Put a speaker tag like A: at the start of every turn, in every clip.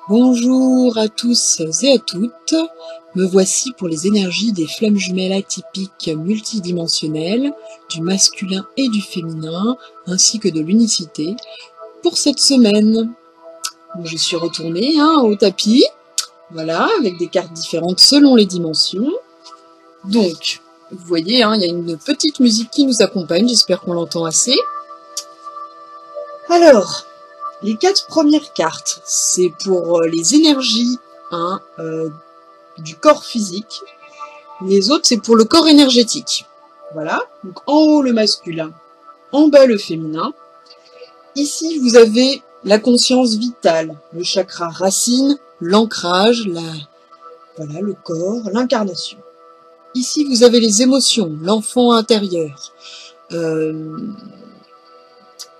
A: Bonjour à tous et à toutes, me voici pour les énergies des flammes jumelles atypiques multidimensionnelles, du masculin et du féminin, ainsi que de l'unicité, pour cette semaine. Donc, je suis retournée au tapis, voilà, avec des cartes différentes selon les dimensions. Donc, vous voyez, il y a une petite musique qui nous accompagne, j'espère qu'on l'entend assez. Alors, les 4 premières cartes, c'est pour les énergies du corps physique. Les autres, c'est pour le corps énergétique. Voilà, donc en haut le masculin, en bas le féminin. Ici, vous avez la conscience vitale, le chakra racine, l'ancrage, voilà, le corps, l'incarnation. Ici, vous avez les émotions, l'enfant intérieur,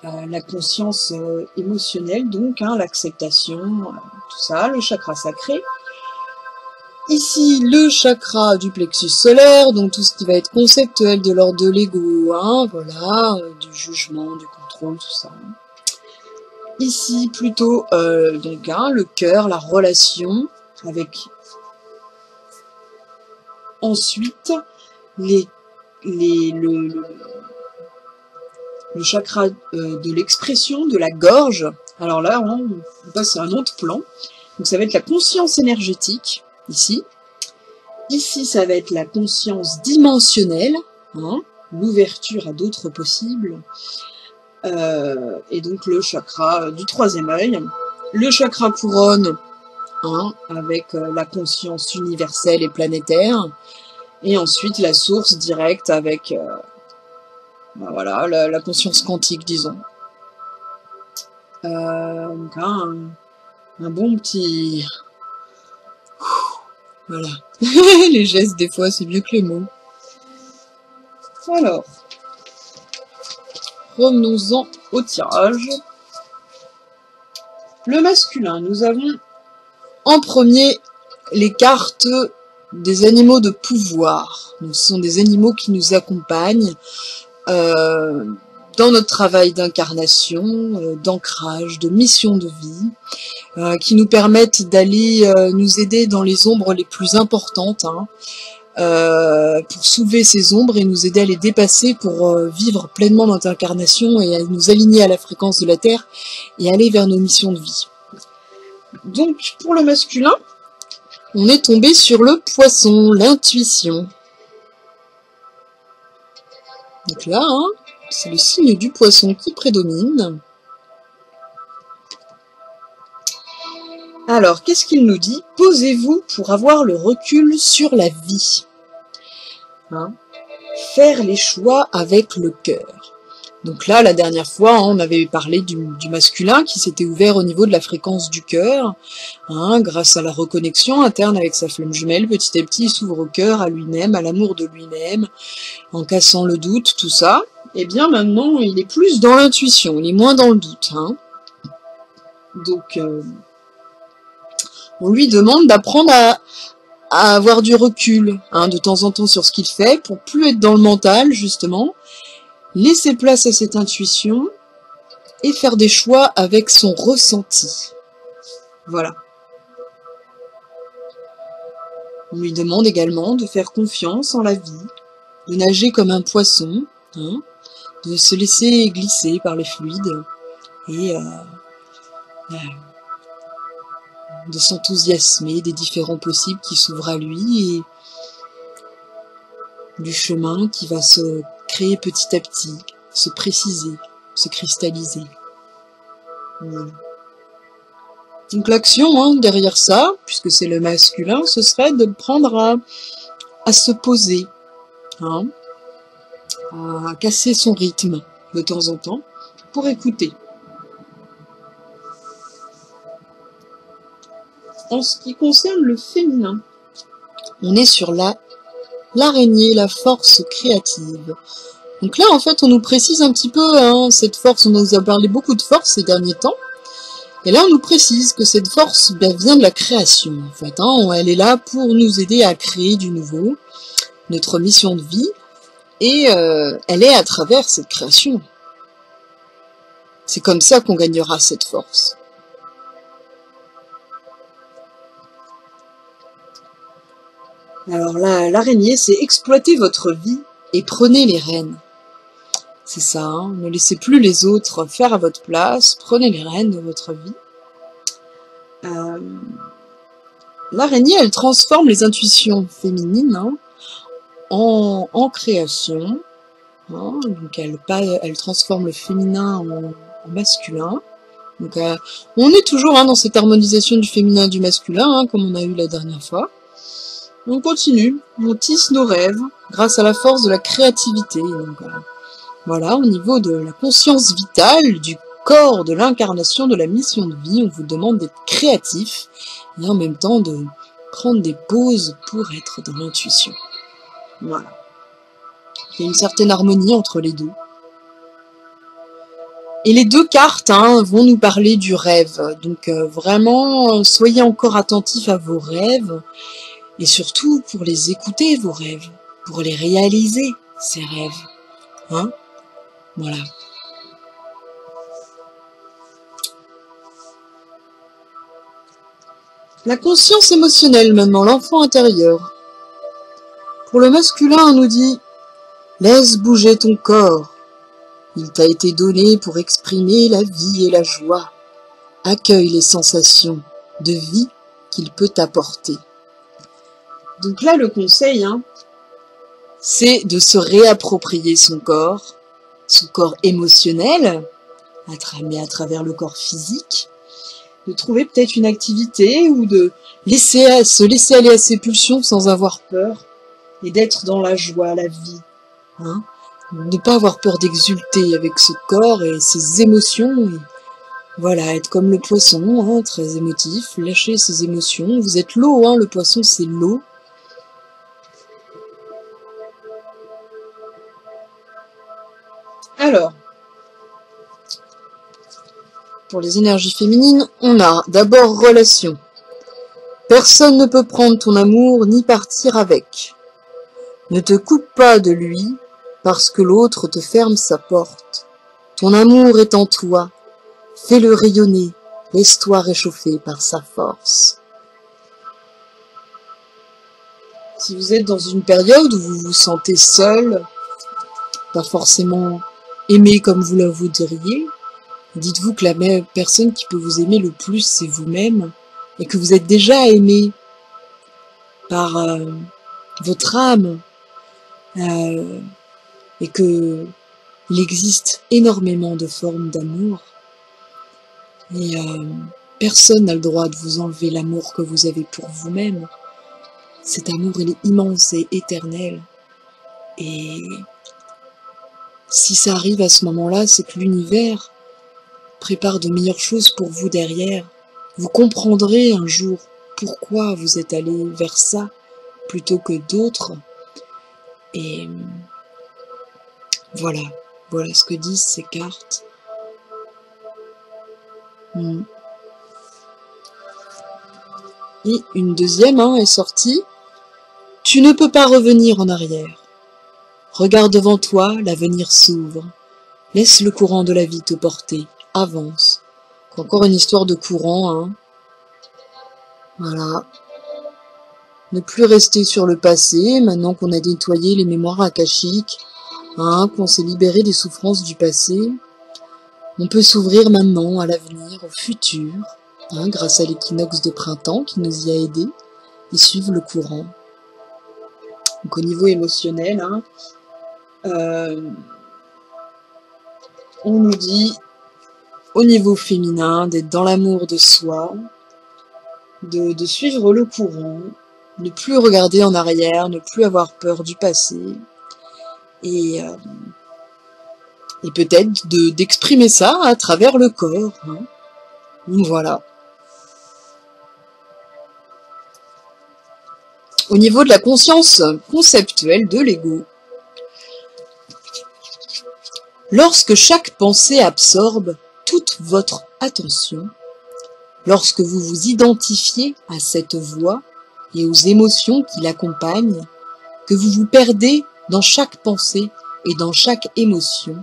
A: la conscience émotionnelle, donc l'acceptation, tout ça, le chakra sacré. Ici, le chakra du plexus solaire, donc tout ce qui va être conceptuel de l'ordre de l'ego, voilà, du jugement, du contrôle, tout ça. Ici, plutôt, le cœur, la relation, avec ensuite le chakra de l'expression, de la gorge. Alors là, on passe à un autre plan. Donc ça va être la conscience énergétique, ici. Ici, ça va être la conscience dimensionnelle, l'ouverture à d'autres possibles. Et donc le chakra du troisième œil. Le chakra couronne, avec la conscience universelle et planétaire. Et ensuite la source directe avec... voilà, la conscience quantique, disons. Donc un bon petit... Voilà. Les gestes, des fois, c'est mieux que les mots. Alors, revenons-en au tirage. Le masculin, nous avons en premier les cartes des animaux de pouvoir. Donc, ce sont des animaux qui nous accompagnent dans notre travail d'incarnation, d'ancrage, de mission de vie, qui nous permettent d'aller nous aider dans les ombres les plus importantes, pour soulever ces ombres et nous aider à les dépasser pour vivre pleinement notre incarnation et à nous aligner à la fréquence de la Terre et aller vers nos missions de vie. Donc pour le masculin, on est tombé sur le poisson, l'intuition. Donc là, c'est le signe du poisson qui prédomine. Alors, qu'est-ce qu'il nous dit? Posez-vous pour avoir le recul sur la vie. Faire les choix avec le cœur. Donc là, la dernière fois, on avait parlé du masculin qui s'était ouvert au niveau de la fréquence du cœur, grâce à la reconnexion interne avec sa flamme jumelle. Petit à petit, il s'ouvre au cœur, à lui-même, à l'amour de lui-même, en cassant le doute, tout ça. Et bien maintenant, il est plus dans l'intuition, il est moins dans le doute. Donc, on lui demande d'apprendre à avoir du recul, de temps en temps sur ce qu'il fait, pour plus être dans le mental, justement, laisser place à cette intuition et faire des choix avec son ressenti. Voilà. On lui demande également de faire confiance en la vie, de nager comme un poisson, de se laisser glisser par les fluides et de s'enthousiasmer des différents possibles qui s'ouvrent à lui et du chemin qui va se créer petit à petit, se préciser, se cristalliser. Voilà. Donc l'action derrière ça, puisque c'est le masculin, ce serait de prendre à se poser, à casser son rythme de temps en temps pour écouter. En ce qui concerne le féminin, on est sur l'araignée, la force créative. Donc là, en fait, on nous précise un petit peu cette force. On nous a parlé beaucoup de force ces derniers temps. Et là, on nous précise que cette force vient de la création, en fait. Elle est là pour nous aider à créer du nouveau, notre mission de vie. Et elle est à travers cette création. C'est comme ça qu'on gagnera cette force. Alors là, l'araignée, c'est exploiter votre vie et prenez les rênes. C'est ça, hein, ne laissez plus les autres faire à votre place, prenez les rênes de votre vie. L'araignée, elle transforme les intuitions féminines, hein, en création. Hein, donc elle transforme le féminin en masculin. Donc on est toujours dans cette harmonisation du féminin et du masculin, comme on a eu la dernière fois. On continue, on tisse nos rêves grâce à la force de la créativité. Donc, voilà, au niveau de la conscience vitale, du corps, de l'incarnation, de la mission de vie, on vous demande d'être créatif et en même temps de prendre des pauses pour être dans l'intuition. Voilà. Il y a une certaine harmonie entre les deux. Et les deux cartes vont nous parler du rêve. Donc vraiment, soyez encore attentifs à vos rêves et surtout pour les écouter, vos rêves, pour les réaliser, ces rêves. Voilà. La conscience émotionnelle maintenant, l'enfant intérieur. Pour le masculin, on nous dit « Laisse bouger ton corps. Il t'a été donné pour exprimer la vie et la joie. Accueille les sensations de vie qu'il peut t'apporter. » Donc là, le conseil, c'est de se réapproprier son corps émotionnel, mais à travers le corps physique, de trouver peut-être une activité ou de se laisser aller à ses pulsions sans avoir peur et d'être dans la joie, la vie. Ne pas avoir peur d'exulter avec ce corps et ses émotions. Et voilà, être comme le poisson, très émotif, lâcher ses émotions. Vous êtes l'eau, le poisson c'est l'eau. Alors, pour les énergies féminines, on a d'abord relation. Personne ne peut prendre ton amour ni partir avec. Ne te coupe pas de lui parce que l'autre te ferme sa porte. Ton amour est en toi. Fais-le rayonner. Laisse-toi réchauffer par sa force. Si vous êtes dans une période où vous vous sentez seul, pas forcément aimé comme vous le voudriez, dites-vous que la même personne qui peut vous aimer le plus, c'est vous-même, et que vous êtes déjà aimé par votre âme, et que il existe énormément de formes d'amour, et personne n'a le droit de vous enlever l'amour que vous avez pour vous-même. Cet amour, il est immense et éternel, et si ça arrive à ce moment-là, c'est que l'univers prépare de meilleures choses pour vous derrière. Vous comprendrez un jour pourquoi vous êtes allé vers ça plutôt que d'autres. Et voilà ce que disent ces cartes. Et une deuxième est sortie. Tu ne peux pas revenir en arrière. Regarde devant toi, l'avenir s'ouvre. Laisse le courant de la vie te porter. Avance. Encore une histoire de courant, Voilà. Ne plus rester sur le passé, maintenant qu'on a nettoyé les mémoires akashiques, qu'on s'est libéré des souffrances du passé. On peut s'ouvrir maintenant à l'avenir, au futur, grâce à l'équinoxe de printemps qui nous y a aidés, et suivre le courant. Donc au niveau émotionnel, on nous dit, au niveau féminin, d'être dans l'amour de soi, de suivre le courant, ne plus regarder en arrière, ne plus avoir peur du passé, et peut-être d'exprimer ça à travers le corps. Voilà. Au niveau de la conscience conceptuelle de l'ego, lorsque chaque pensée absorbe toute votre attention, lorsque vous vous identifiez à cette voix et aux émotions qui l'accompagnent, que vous vous perdez dans chaque pensée et dans chaque émotion,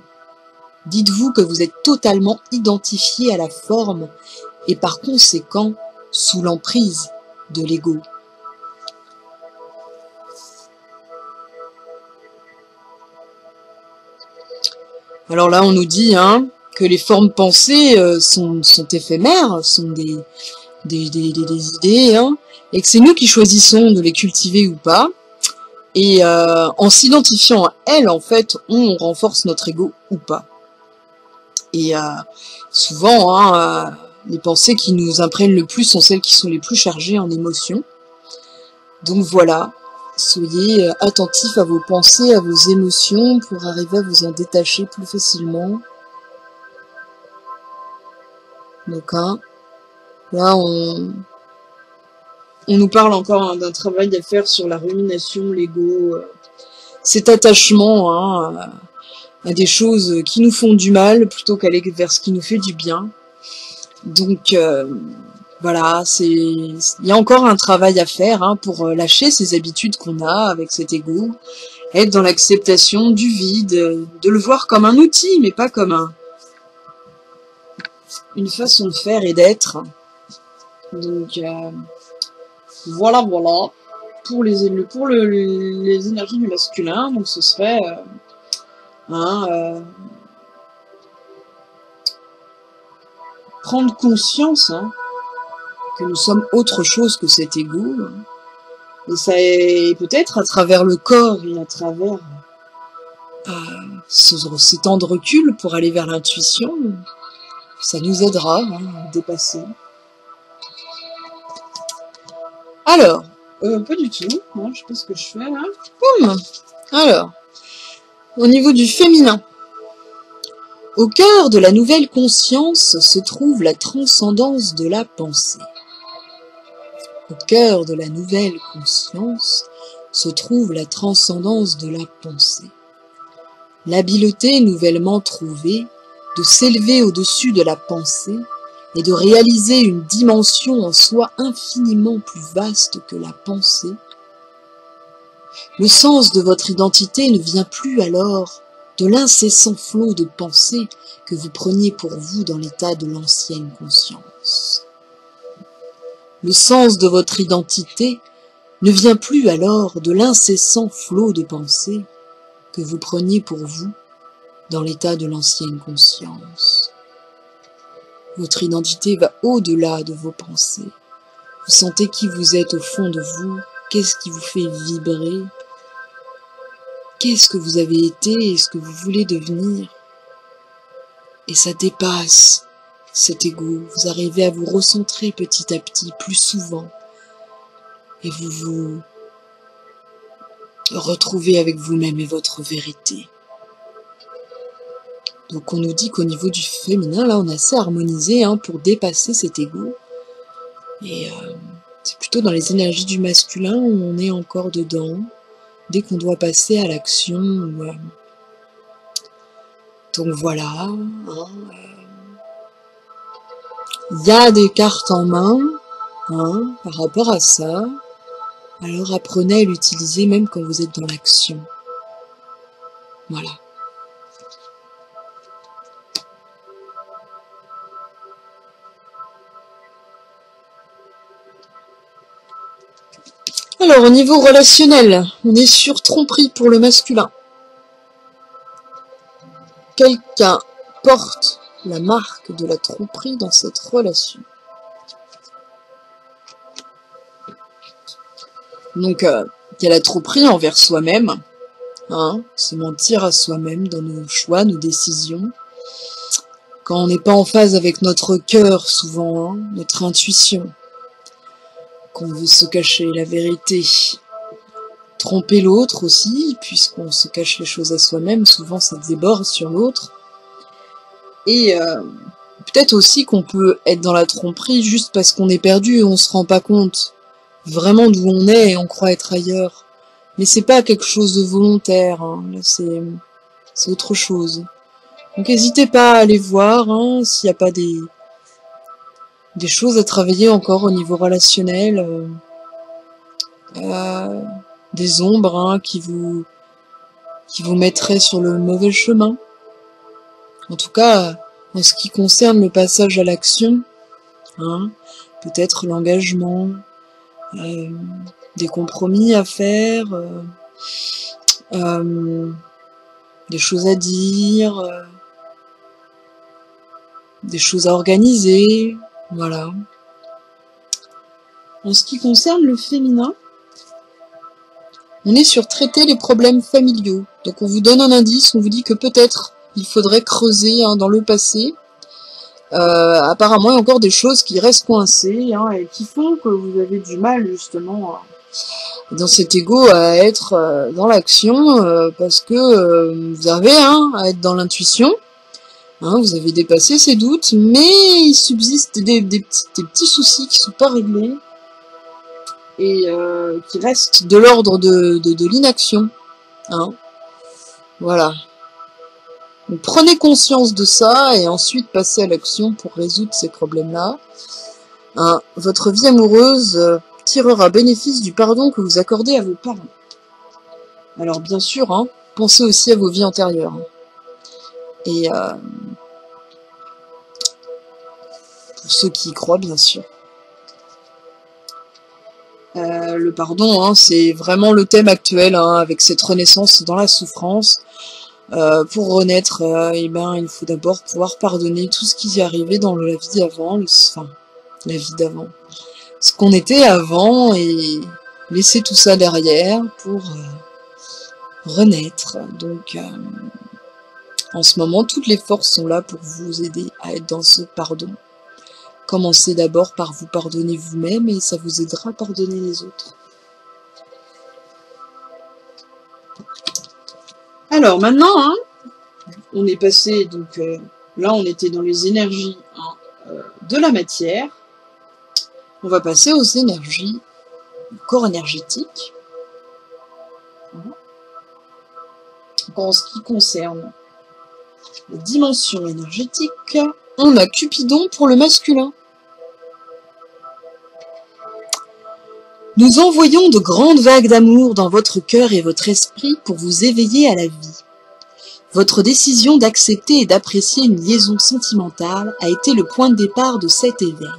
A: dites-vous que vous êtes totalement identifié à la forme et par conséquent sous l'emprise de l'ego. Alors là, on nous dit hein, que les formes pensées sont éphémères, sont des idées, hein, et que c'est nous qui choisissons de les cultiver ou pas. Et en s'identifiant à elles, en fait, on renforce notre ego ou pas. Et souvent, hein, les pensées qui nous imprègnent le plus sont celles qui sont les plus chargées en émotions. Donc voilà, soyez attentifs à vos pensées, à vos émotions pour arriver à vous en détacher plus facilement. Donc hein, là, on nous parle encore hein, d'un travail à faire sur la rumination, l'ego, cet attachement hein, à des choses qui nous font du mal plutôt qu'aller vers ce qui nous fait du bien. Donc voilà, il y a encore un travail à faire hein, pour lâcher ces habitudes qu'on a avec cet ego, être dans l'acceptation du vide, de le voir comme un outil, mais pas comme une façon de faire et d'être. Donc voilà. Pour les énergies du masculin, donc ce serait prendre conscience hein, que nous sommes autre chose que cet ego. Et ça est peut-être à travers le corps et à travers ces temps de recul pour aller vers l'intuition, ça nous aidera hein, à dépasser. Alors, pas du tout, hein, je sais pas ce que je fais là. Boum. Alors, au niveau du féminin, au cœur de la nouvelle conscience se trouve la transcendance de la pensée. Au cœur de la nouvelle conscience se trouve la transcendance de la pensée. L'habileté nouvellement trouvée de s'élever au-dessus de la pensée et de réaliser une dimension en soi infiniment plus vaste que la pensée. Le sens de votre identité ne vient plus alors de l'incessant flot de pensées que vous preniez pour vous dans l'état de l'ancienne conscience. Le sens de votre identité ne vient plus alors de l'incessant flot de pensées que vous preniez pour vous dans l'état de l'ancienne conscience. Votre identité va au-delà de vos pensées. Vous sentez qui vous êtes au fond de vous, qu'est-ce qui vous fait vibrer, qu'est-ce que vous avez été et ce que vous voulez devenir. Et ça dépasse cet ego. Vous arrivez à vous recentrer petit à petit, plus souvent. Et vous vous retrouvez avec vous-même et votre vérité. Donc on nous dit qu'au niveau du féminin, là on a assez harmonisé hein, pour dépasser cet ego. Et c'est plutôt dans les énergies du masculin où on est encore dedans, dès qu'on doit passer à l'action. Donc voilà. Hein, y a des cartes en main hein, par rapport à ça. Alors apprenez à l'utiliser même quand vous êtes dans l'action. Voilà. Alors au niveau relationnel, on est sur tromperie pour le masculin. Quelqu'un porte la marque de la tromperie dans cette relation. Donc il y a la tromperie envers soi-même, hein, se mentir à soi-même dans nos choix, nos décisions. Quand on n'est pas en phase avec notre cœur souvent, hein, notre intuition. Qu'on veut se cacher la vérité. Tromper l'autre aussi, puisqu'on se cache les choses à soi-même, souvent ça déborde sur l'autre. Et peut-être aussi qu'on peut être dans la tromperie juste parce qu'on est perdu et on se rend pas compte vraiment d'où on est et on croit être ailleurs. Mais c'est pas quelque chose de volontaire, hein. Là c'est autre chose. Donc n'hésitez pas à aller voir hein, s'il n'y a pas des choses à travailler encore au niveau relationnel, des ombres hein, qui vous mettraient sur le mauvais chemin. En tout cas, en ce qui concerne le passage à l'action, hein, peut-être l'engagement, des compromis à faire, des choses à dire, des choses à organiser, voilà. En ce qui concerne le féminin, on est sur traiter les problèmes familiaux. Donc on vous donne un indice, on vous dit que peut-être il faudrait creuser dans le passé. Apparemment, il y a encore des choses qui restent coincées et qui font que vous avez du mal justement dans cet ego à être dans l'action parce que vous avez à être dans l'intuition. Vous avez dépassé ces doutes, mais il subsiste des petits soucis qui sont pas réglés et qui restent de l'ordre de l'inaction. Voilà. Donc, prenez conscience de ça et ensuite passez à l'action pour résoudre ces problèmes-là. Votre vie amoureuse tirera bénéfice du pardon que vous accordez à vos parents. Alors bien sûr, pensez aussi à vos vies antérieures. Et pour ceux qui y croient, bien sûr. Le pardon, c'est vraiment le thème actuel, avec cette renaissance dans la souffrance. Pour renaître, il faut d'abord pouvoir pardonner tout ce qui y est arrivé dans la vie d'avant, la vie d'avant, ce qu'on était avant, et laisser tout ça derrière pour renaître. Donc, en ce moment, toutes les forces sont là pour vous aider à être dans ce pardon. Commencez d'abord par vous pardonner vous-même et ça vous aidera à pardonner les autres. Alors maintenant, on est passé, donc là on était dans les énergies de la matière. On va passer aux énergies du corps énergétique. En ce qui concerne les dimensions énergétiques, on a Cupidon pour le masculin. Nous envoyons de grandes vagues d'amour dans votre cœur et votre esprit pour vous éveiller à la vie. Votre décision d'accepter et d'apprécier une liaison sentimentale a été le point de départ de cet éveil.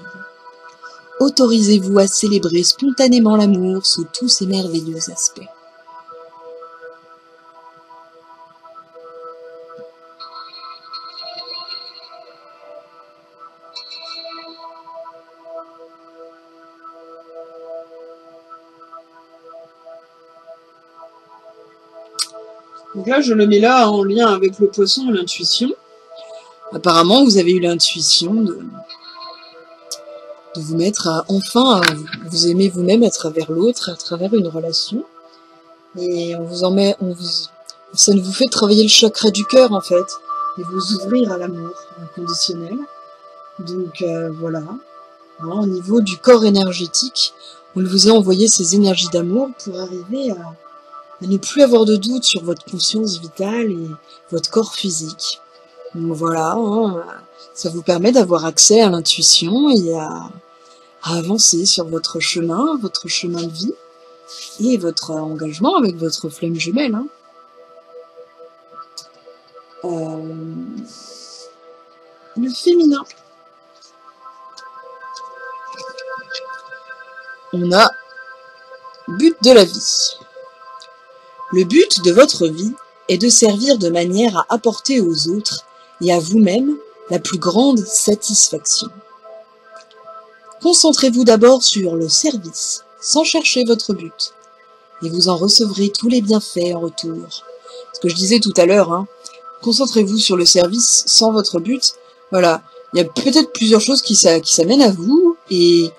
A: Autorisez-vous à célébrer spontanément l'amour sous tous ses merveilleux aspects. Donc là, je le mets là en lien avec le poisson et l'intuition. Apparemment, vous avez eu l'intuition de vous mettre à vous aimer vous-même à travers l'autre, à travers une relation. Et ça vous fait travailler le chakra du cœur, en fait, et vous ouvrir à l'amour inconditionnel. Donc voilà. Au niveau du corps énergétique, on vous a envoyé ces énergies d'amour pour arriver à ne plus avoir de doute sur votre conscience vitale et votre corps physique. Donc voilà, ça vous permet d'avoir accès à l'intuition et à avancer sur votre chemin de vie et votre engagement avec votre flamme jumelle. Le féminin. On a but de la vie. Le but de votre vie est de servir de manière à apporter aux autres et à vous-même la plus grande satisfaction. Concentrez-vous d'abord sur le service, sans chercher votre but, et vous en recevrez tous les bienfaits en retour. Ce que je disais tout à l'heure, concentrez-vous sur le service sans votre but. Voilà, il y a peut-être plusieurs choses qui s'amènent à vous, et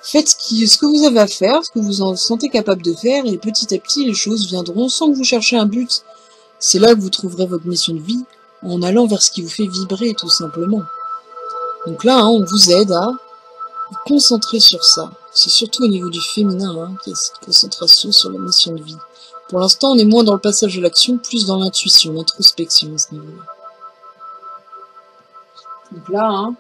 A: faites ce que vous avez à faire, ce que vous en sentez capable de faire, et petit à petit, les choses viendront sans que vous cherchiez un but. C'est là que vous trouverez votre mission de vie, en allant vers ce qui vous fait vibrer, tout simplement. Donc là, on vous aide à vous concentrer sur ça. C'est surtout au niveau du féminin, qu'il y a cette concentration sur la mission de vie. Pour l'instant, on est moins dans le passage à l'action, plus dans l'intuition, l'introspection à ce niveau-là. Donc là,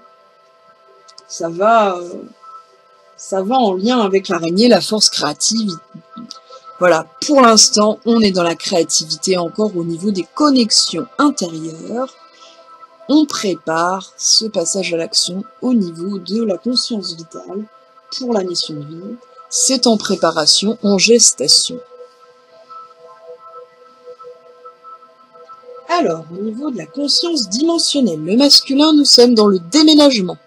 A: ça va en lien avec l'araignée, la force créative. Voilà, pour l'instant, on est dans la créativité encore au niveau des connexions intérieures. On prépare ce passage à l'action au niveau de la conscience vitale pour la mission de vie. C'est en préparation, en gestation. Alors, au niveau de la conscience dimensionnelle, le masculin, nous sommes dans le déménagement.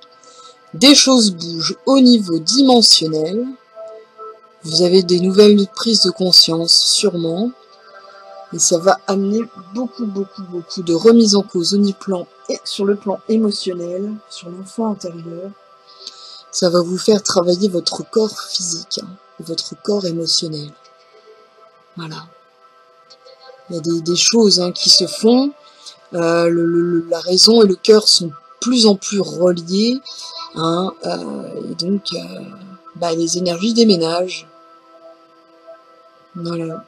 A: Des choses bougent au niveau dimensionnel. Vous avez des nouvelles prises de conscience, sûrement. Et ça va amener beaucoup de remise en cause sur le plan émotionnel, sur l'enfant intérieur. Ça va vous faire travailler votre corps physique, et votre corps émotionnel. Voilà. Il y a des choses qui se font. La raison et le cœur sont de plus en plus reliés. Et donc, les énergies déménagent. Voilà.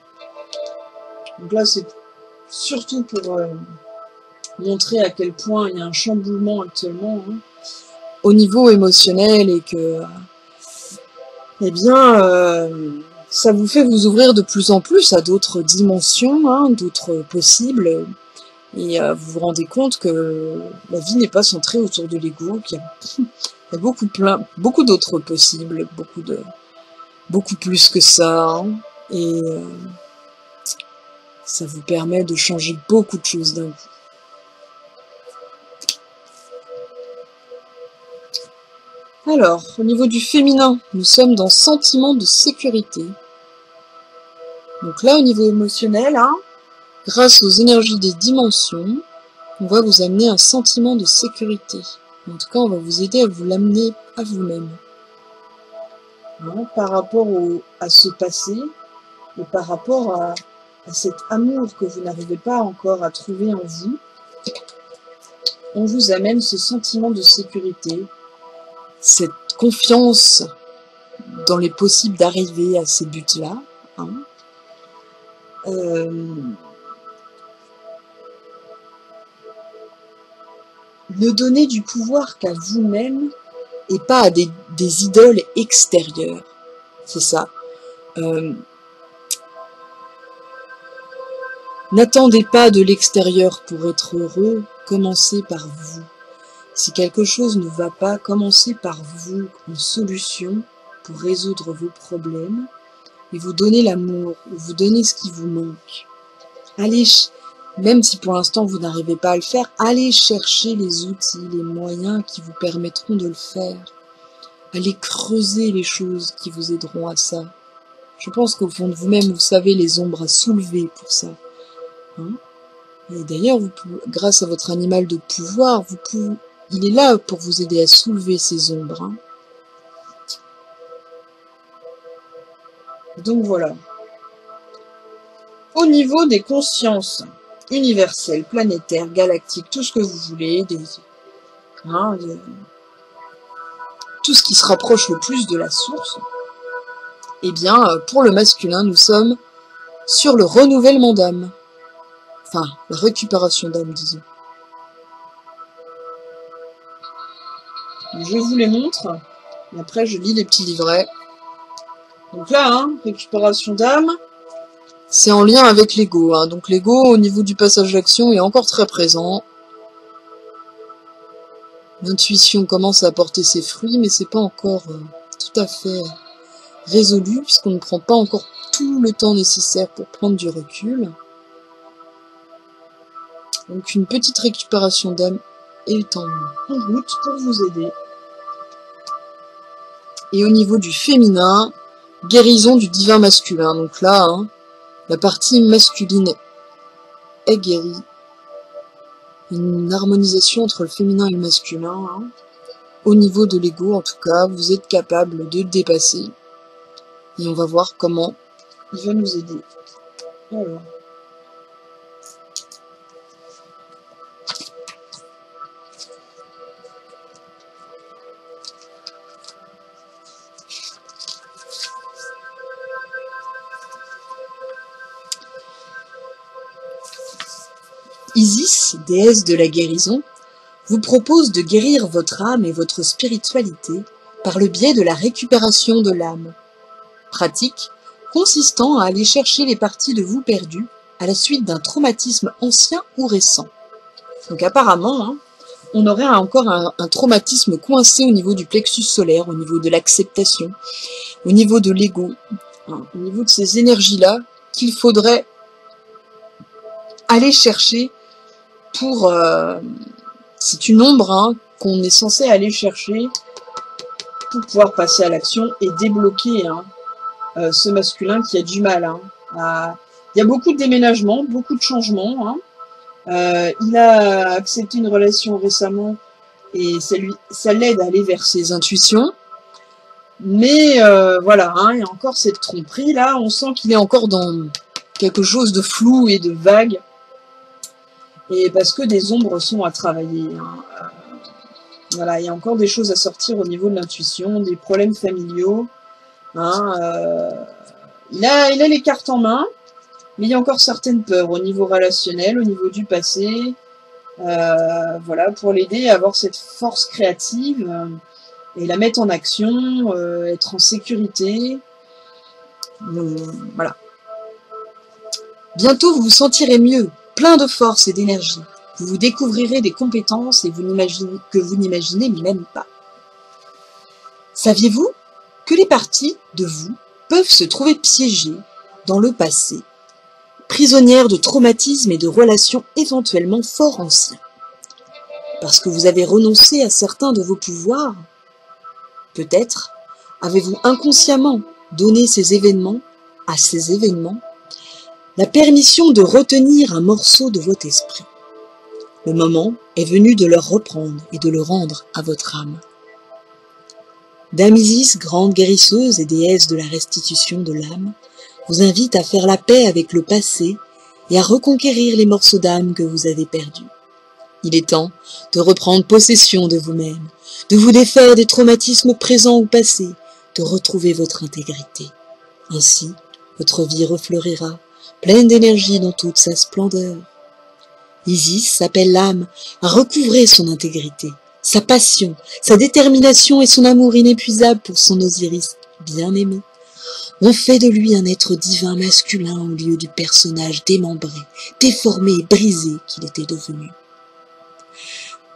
A: Donc là, c'est surtout pour montrer à quel point il y a un chamboulement actuellement au niveau émotionnel et que, ça vous fait vous ouvrir de plus en plus à d'autres dimensions, d'autres possibles, et vous vous rendez compte que la vie n'est pas centrée autour de l'ego, qu'il y a beaucoup d'autres possibles, beaucoup plus que ça, et ça vous permet de changer beaucoup de choses d'un coup. Alors, au niveau du féminin, nous sommes dans sentiment de sécurité. Donc là, au niveau émotionnel, grâce aux énergies des dimensions, on va vous amener un sentiment de sécurité. En tout cas, on va vous aider à vous l'amener à vous-même. Par rapport à ce passé, et par rapport à cet amour que vous n'arrivez pas encore à trouver en vous, on vous amène ce sentiment de sécurité, cette confiance dans les possibles d'arriver à ces buts-là. Ne donnez du pouvoir qu'à vous-même et pas à des idoles extérieures. C'est ça. N'attendez pas de l'extérieur pour être heureux, commencez par vous. Si quelque chose ne va pas, commencez par vous en solution pour résoudre vos problèmes et vous donner l'amour, ou vous donner ce qui vous manque. Allez, même si pour l'instant vous n'arrivez pas à le faire, allez chercher les outils, les moyens qui vous permettront de le faire. Allez creuser les choses qui vous aideront à ça. Je pense qu'au fond de vous-même, vous savez les ombres à soulever pour ça. Et d'ailleurs, grâce à votre animal de pouvoir, il est là pour vous aider à soulever ces ombres. Donc voilà. Au niveau des consciences universelles, planétaires, galactiques, tout ce que vous voulez, tout ce qui se rapproche le plus de la source, pour le masculin, nous sommes sur le renouvellement d'âme. Enfin, la récupération d'âme, disons. Je vous les montre, et après je lis les petits livrets. Donc là, récupération d'âme, c'est en lien avec l'ego. Donc l'ego, au niveau du passage d'action, est encore très présent. L'intuition commence à porter ses fruits, mais c'est pas encore tout à fait résolu, puisqu'on ne prend pas encore tout le temps nécessaire pour prendre du recul. Donc une petite récupération d'âme est en route pour vous aider. Et au niveau du féminin, guérison du divin masculin. Donc là, la partie masculine est guérie. Une harmonisation entre le féminin et le masculin. Au niveau de l'ego, en tout cas, vous êtes capable de le dépasser. Et on va voir comment il va nous aider. Alors. Isis, déesse de la guérison, vous propose de guérir votre âme et votre spiritualité par le biais de la récupération de l'âme. Pratique consistant à aller chercher les parties de vous perdues à la suite d'un traumatisme ancien ou récent. Donc apparemment, on aurait encore un traumatisme coincé au niveau du plexus solaire, au niveau de l'acceptation, au niveau de l'ego, au niveau de ces énergies-là qu'il faudrait aller chercher pour... c'est une ombre hein, qu'on est censé aller chercher pour pouvoir passer à l'action et débloquer hein, ce masculin qui a du mal. Hein, il y a beaucoup de déménagements, beaucoup de changements. Hein. Il a accepté une relation récemment et ça l'aide à aller vers ses intuitions. Mais voilà, hein, il y a encore cette tromperie là, on sent qu'il est encore dans quelque chose de flou et de vague. Et parce que des ombres sont à travailler. Hein. Voilà, il y a encore des choses à sortir au niveau de l'intuition, des problèmes familiaux. Hein, il a les cartes en main, mais il y a encore certaines peurs au niveau relationnel, au niveau du passé. Voilà, pour l'aider à avoir cette force créative et la mettre en action, être en sécurité. Voilà. Bientôt, vous vous sentirez mieux, plein de force et d'énergie. Vous découvrirez des compétences et que vous n'imaginez même pas. Saviez-vous que les parties de vous peuvent se trouver piégées dans le passé, prisonnières de traumatismes et de relations éventuellement fort anciens? Parce que vous avez renoncé à certains de vos pouvoirs? Peut-être avez-vous inconsciemment donné à ces événements, la permission de retenir un morceau de votre esprit. Le moment est venu de leur reprendre et de le rendre à votre âme. Dame Isis, grande guérisseuse et déesse de la restitution de l'âme, vous invite à faire la paix avec le passé et à reconquérir les morceaux d'âme que vous avez perdus. Il est temps de reprendre possession de vous-même, de vous défaire des traumatismes présents ou passés, de retrouver votre intégrité. Ainsi, votre vie refleurira, pleine d'énergie dans toute sa splendeur. Isis s'appelle l'âme à recouvrer son intégrité, sa passion, sa détermination et son amour inépuisable pour son Osiris bien-aimé. On fait de lui un être divin masculin au lieu du personnage démembré, déformé et brisé qu'il était devenu.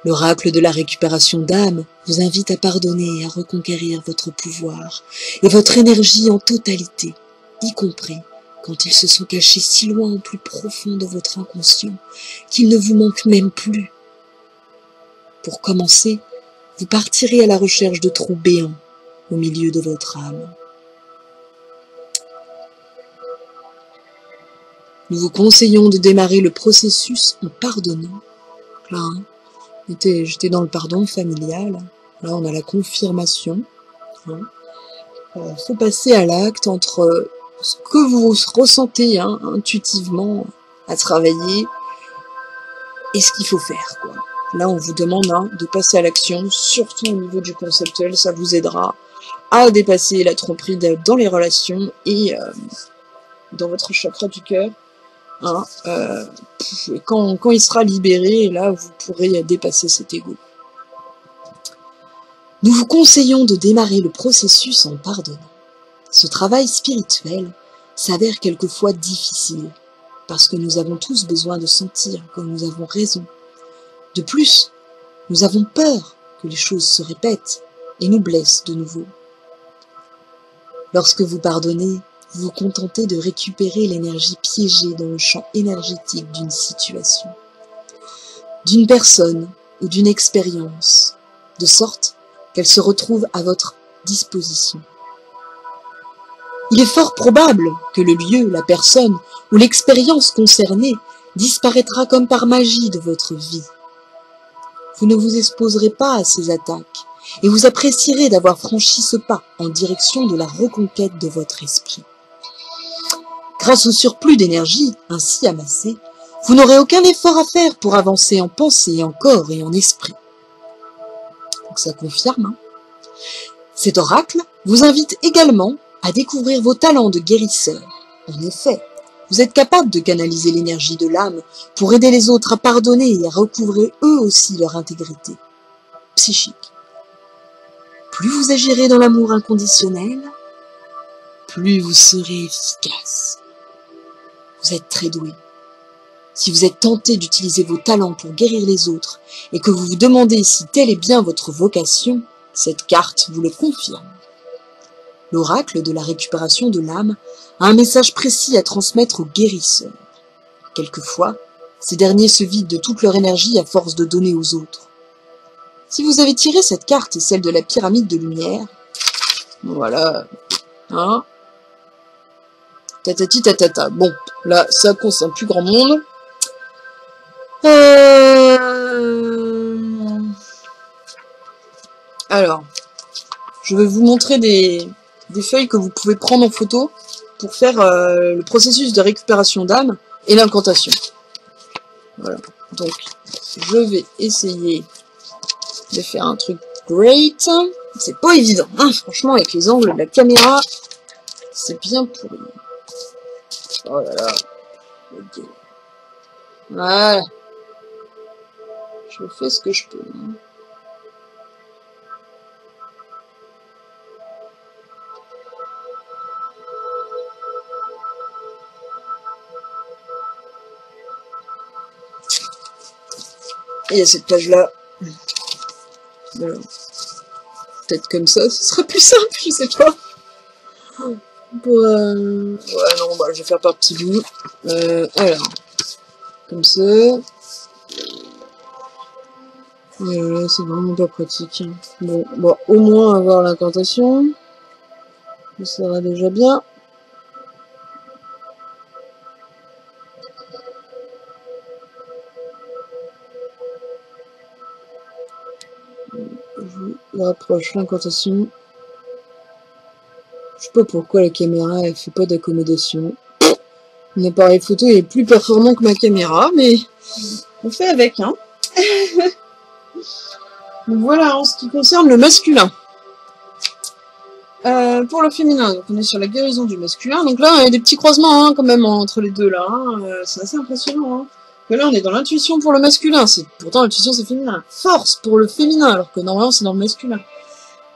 A: L'oracle de la récupération d'âme vous invite à pardonner et à reconquérir votre pouvoir et votre énergie en totalité, y compris quand ils se sont cachés si loin au plus profond de votre inconscient qu'ils ne vous manquent même plus. Pour commencer, vous partirez à la recherche de trous béants au milieu de votre âme. Nous vous conseillons de démarrer le processus en pardonnant. Là, hein, j'étais dans le pardon familial. Là, on a la confirmation. Hein. Faut passer à l'acte entre ce que vous ressentez hein, intuitivement à travailler et ce qu'il faut faire, quoi. Là, on vous demande hein, de passer à l'action, surtout au niveau du conceptuel, ça vous aidera à dépasser la tromperie dans les relations et dans votre chakra du cœur. Hein, quand il sera libéré, là, vous pourrez dépasser cet ego. Nous vous conseillons de démarrer le processus en pardonnant. Ce travail spirituel s'avère quelquefois difficile, parce que nous avons tous besoin de sentir que nous avons raison. De plus, nous avons peur que les choses se répètent et nous blessent de nouveau. Lorsque vous pardonnez, vous vous contentez de récupérer l'énergie piégée dans le champ énergétique d'une situation, d'une personne ou d'une expérience, de sorte qu'elle se retrouve à votre disposition. Il est fort probable que le lieu, la personne ou l'expérience concernée disparaîtra comme par magie de votre vie. Vous ne vous exposerez pas à ces attaques et vous apprécierez d'avoir franchi ce pas en direction de la reconquête de votre esprit. Grâce au surplus d'énergie ainsi amassé, vous n'aurez aucun effort à faire pour avancer en pensée, en corps et en esprit. Donc ça confirme. Hein. Cet oracle vous invite également à découvrir vos talents de guérisseur. En effet, vous êtes capable de canaliser l'énergie de l'âme pour aider les autres à pardonner et à recouvrer eux aussi leur intégrité psychique. Plus vous agirez dans l'amour inconditionnel, plus vous serez efficace. Vous êtes très doué. Si vous êtes tenté d'utiliser vos talents pour guérir les autres et que vous vous demandez si telle est bien votre vocation, cette carte vous le confirme. L'oracle de la récupération de l'âme a un message précis à transmettre aux guérisseurs. Quelquefois, Ces derniers se vident de toute leur énergie à force de donner aux autres. Si vous avez tiré cette carte et celle de la pyramide de lumière, voilà, hein, tatati tatata. Bon, là, ça concerne plus grand monde. Alors, je vais vous montrer des feuilles que vous pouvez prendre en photo pour faire le processus de récupération d'âme et l'incantation. Voilà, donc je vais essayer de faire un truc great. C'est pas évident, hein, franchement, avec les angles de la caméra, c'est bien pourri. Oh là là, ok. Voilà. Je fais ce que je peux. Et à cette page-là, peut-être comme ça, ce sera plus simple, je sais pas. Ouais, non, bah, je vais faire par petits bouts. Alors, comme ça. Voilà, c'est vraiment pas pratique. Bon, bah, au moins avoir l'incantation. Ça sera déjà bien. Je rapproche l'incantation. Je sais pas pourquoi la caméra elle fait pas d'accommodation. Mon appareil photo est plus performant que ma caméra, mais on fait avec, hein. Donc voilà, en ce qui concerne le masculin. Pour le féminin, donc on est sur la guérison du masculin. Donc là, il y a des petits croisements, hein, quand même, entre les deux, là. Hein. C'est assez impressionnant, hein. Mais là, on est dans l'intuition pour le masculin. Pourtant, l'intuition, c'est féminin. Force pour le féminin, alors que normalement, c'est dans le masculin.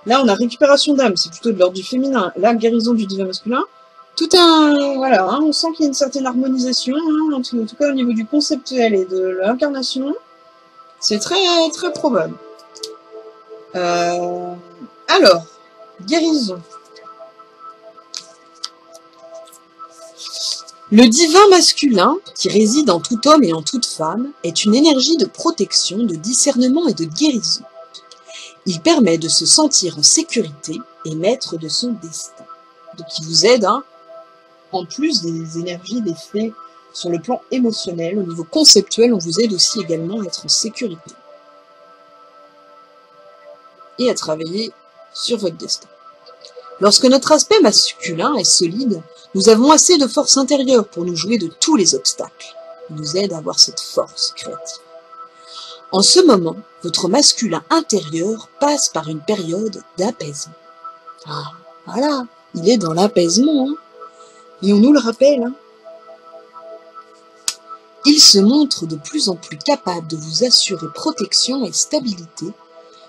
A: Là, on a récupération d'âme, c'est plutôt de l'ordre du féminin. Là, guérison du divin masculin. Tout un... Voilà, hein, on sent qu'il y a une certaine harmonisation, hein, en tout cas au niveau du conceptuel et de l'incarnation. C'est très, très probable. Alors, guérison. Le divin masculin, qui réside en tout homme et en toute femme, est une énergie de protection, de discernement et de guérison. Il permet de se sentir en sécurité et maître de son destin. Donc il vous aide, hein, en plus des énergies, des faits sur le plan émotionnel, au niveau conceptuel, on vous aide aussi également à être en sécurité. Et à travailler sur votre destin. Lorsque notre aspect masculin est solide, nous avons assez de force intérieure pour nous jouer de tous les obstacles. Il nous aide à avoir cette force créative. En ce moment, votre masculin intérieur passe par une période d'apaisement. Ah, voilà, il est dans l'apaisement, hein. Et on nous le rappelle, hein. Il se montre de plus en plus capable de vous assurer protection et stabilité,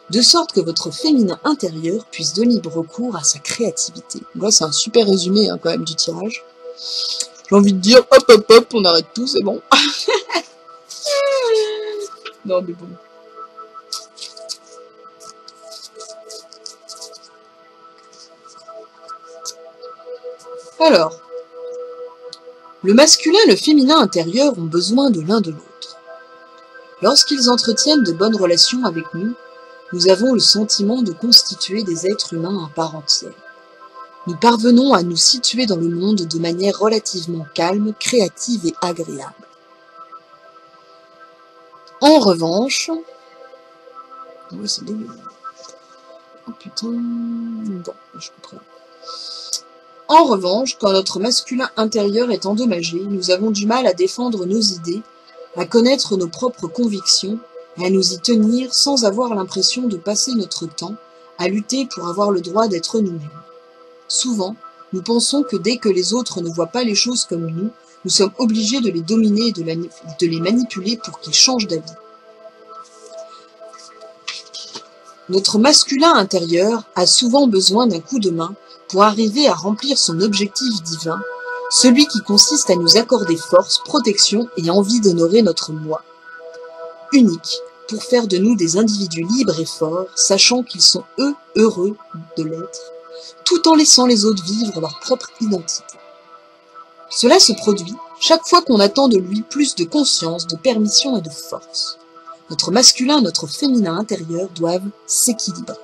A: de sorte que votre féminin intérieur puisse donner libre cours à sa créativité. Là, c'est un super résumé, hein, quand même, du tirage. J'ai envie de dire, hop, hop, hop, on arrête tout, c'est bon. Non, mais bon. Alors, le masculin et le féminin intérieur ont besoin de l'un de l'autre. Lorsqu'ils entretiennent de bonnes relations avec nous, nous avons le sentiment de constituer des êtres humains à part entière. Nous parvenons à nous situer dans le monde de manière relativement calme, créative et agréable. En revanche... Ouais, c'est dégueu. Oh putain... Bon, je comprends. En revanche, quand notre masculin intérieur est endommagé, nous avons du mal à défendre nos idées, à connaître nos propres convictions et à nous y tenir sans avoir l'impression de passer notre temps à lutter pour avoir le droit d'être nous-mêmes. Souvent, nous pensons que dès que les autres ne voient pas les choses comme nous, nous sommes obligés de les dominer et de les manipuler pour qu'ils changent d'avis. Notre masculin intérieur a souvent besoin d'un coup de main pour arriver à remplir son objectif divin, celui qui consiste à nous accorder force, protection et envie d'honorer notre moi. Unique, pour faire de nous des individus libres et forts, sachant qu'ils sont eux heureux de l'être, tout en laissant les autres vivre leur propre identité. Cela se produit Chaque fois qu'on attend de lui plus de conscience, de permission et de force, notre masculin et notre féminin intérieur doivent s'équilibrer.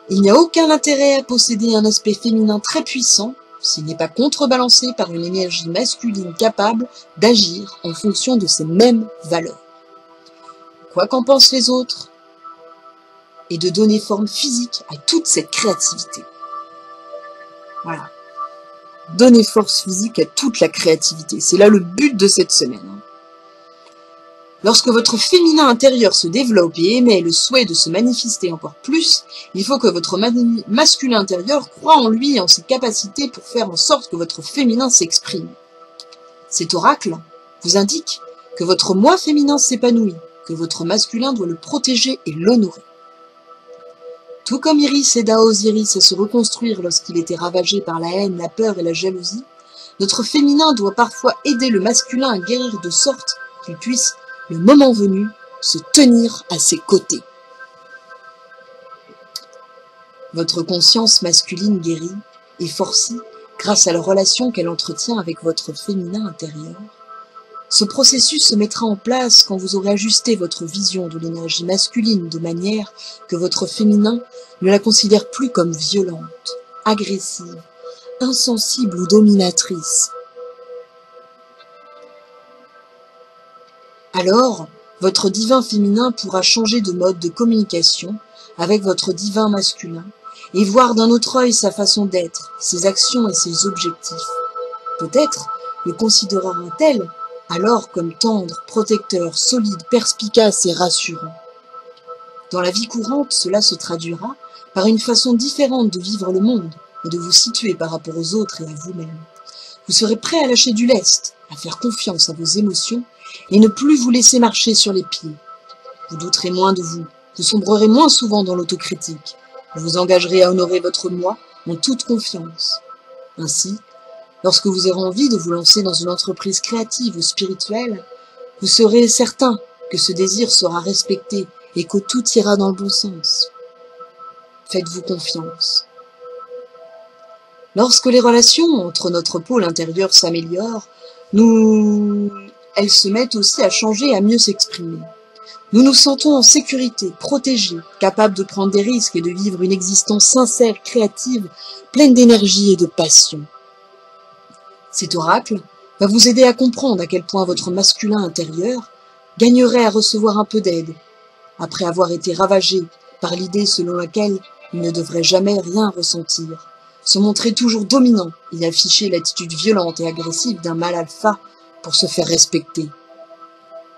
A: Il n'y a aucun intérêt à posséder un aspect féminin très puissant s'il n'est pas contrebalancé par une énergie masculine capable d'agir en fonction de ces mêmes valeurs. Quoi qu'en pensent les autres, et de donner forme physique à toute cette créativité. Voilà. Donner force physique à toute la créativité. C'est là le but de cette semaine. Lorsque votre féminin intérieur se développe et émet le souhait de se manifester encore plus, il faut que votre masculin intérieur croie en lui et en ses capacités pour faire en sorte que votre féminin s'exprime. Cet oracle vous indique que votre moi féminin s'épanouit, que votre masculin doit le protéger et l'honorer. Tout comme Iris aida Osiris à se reconstruire lorsqu'il était ravagé par la haine, la peur et la jalousie, notre féminin doit parfois aider le masculin à guérir de sorte qu'il puisse, le moment venu, se tenir à ses côtés. Votre conscience masculine guérit et forcie grâce à la relation qu'elle entretient avec votre féminin intérieur. Ce processus se mettra en place quand vous aurez ajusté votre vision de l'énergie masculine de manière que votre féminin ne la considère plus comme violente, agressive, insensible ou dominatrice. Alors, votre divin féminin pourra changer de mode de communication avec votre divin masculin et voir d'un autre œil sa façon d'être, ses actions et ses objectifs. Peut-être le considérera-t-elle alors comme tendre, protecteur, solide, perspicace et rassurant. Dans la vie courante, cela se traduira par une façon différente de vivre le monde et de vous situer par rapport aux autres et à vous-même. Vous serez prêt à lâcher du lest, à faire confiance à vos émotions et ne plus vous laisser marcher sur les pieds. Vous douterez moins de vous, vous sombrerez moins souvent dans l'autocritique, vous vous engagerez à honorer votre moi en toute confiance. Ainsi, lorsque vous aurez envie de vous lancer dans une entreprise créative ou spirituelle, vous serez certain que ce désir sera respecté et que tout ira dans le bon sens. Faites-vous confiance. Lorsque les relations entre notre pôle intérieur s'améliorent, elles se mettent aussi à changer et à mieux s'exprimer. Nous nous sentons en sécurité, protégés, capables de prendre des risques et de vivre une existence sincère, créative, pleine d'énergie et de passion. Cet oracle va vous aider à comprendre à quel point votre masculin intérieur gagnerait à recevoir un peu d'aide, après avoir été ravagé par l'idée selon laquelle il ne devrait jamais rien ressentir, se montrer toujours dominant et afficher l'attitude violente et agressive d'un mâle alpha pour se faire respecter.